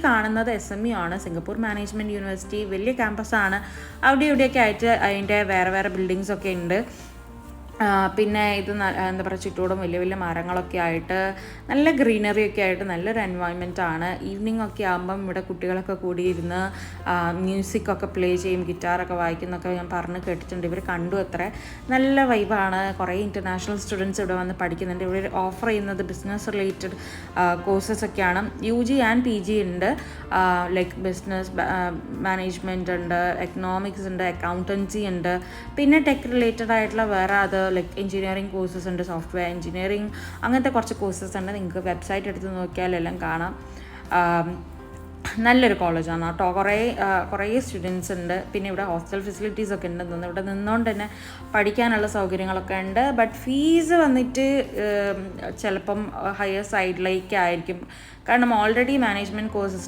കാണുന്നത് SMU ആണ്, Singapore management university. വലിയ ക്യാമ്പസാണ്. അവിടെ ഇവിടെയൊക്കെ ആയിട്ട് അതിൻ്റെ വേറെ ബിൽഡിങ്സൊക്കെ ഉണ്ട്. പിന്നെ ഇത് എന്താ പറയുക, ചുറ്റോടും വലിയ വലിയ മരങ്ങളൊക്കെ ആയിട്ട് നല്ല ഗ്രീനറി ഒക്കെ ആയിട്ട് നല്ലൊരു എൻവയോൺമെൻറ്റ് ആണ്. ഈവനിങ് ഒക്കെ ആകുമ്പം ഇവിടെ കുട്ടികളൊക്കെ കൂടിയിരുന്ന് മ്യൂസിക്കൊക്കെ പ്ലേ ചെയ്യും, ഗിറ്റാറൊക്കെ വായിക്കുന്നൊക്കെ ഞാൻ പറഞ്ഞ് കേട്ടിട്ടുണ്ട്. ഇവർ കണ്ടു അത്ര. നല്ല വൈബാണ്. കുറേ ഇൻ്റർനാഷണൽ സ്റ്റുഡൻസ് ഇവിടെ വന്ന് പഠിക്കുന്നുണ്ട്. ഇവിടെ ഓഫർ ചെയ്യുന്നത് ബിസിനസ് റിലേറ്റഡ് കോഴ്സസ് ഒക്കെയാണ്. UG ആൻഡ് PG ഉണ്ട്. ലൈക്ക് ബിസിനസ് മാനേജ്മെൻറ്റ് ഉണ്ട്, എക്കണോമിക്സ് ഉണ്ട്, അക്കൗണ്ടൻസി ഉണ്ട്, പിന്നെ ടെക് റിലേറ്റഡ് ആയിട്ടുള്ള വേറെ ലൈക്ക് എഞ്ചിനീയറിംഗ് കോഴ്സസ് ഉണ്ട്, സോഫ്റ്റ്വെയർ എഞ്ചിനീയറിംഗ്, അങ്ങനത്തെ കുറച്ച് കോഴ്സസ് ഉണ്ട്. നിങ്ങൾക്ക് വെബ്സൈറ്റ് എടുത്ത് നോക്കിയാലെല്ലാം കാണാം. നല്ലൊരു കോളേജാണ് കേട്ടോ. കുറേ സ്റ്റുഡൻസ് ഉണ്ട്. പിന്നെ ഇവിടെ ഹോസ്റ്റൽ ഫെസിലിറ്റീസ് ഒക്കെ ഉണ്ടെന്ന്. ഇവിടെ നിന്നുകൊണ്ട് തന്നെ പഠിക്കാനുള്ള സൗകര്യങ്ങളൊക്കെ ഉണ്ട്. ബട്ട് ഫീസ് വന്നിട്ട് ചിലപ്പം ഹയർ സൈഡിലേക്കായിരിക്കും. കാരണം ഓൾറെഡി മാനേജ്മെൻറ്റ് കോഴ്സസ്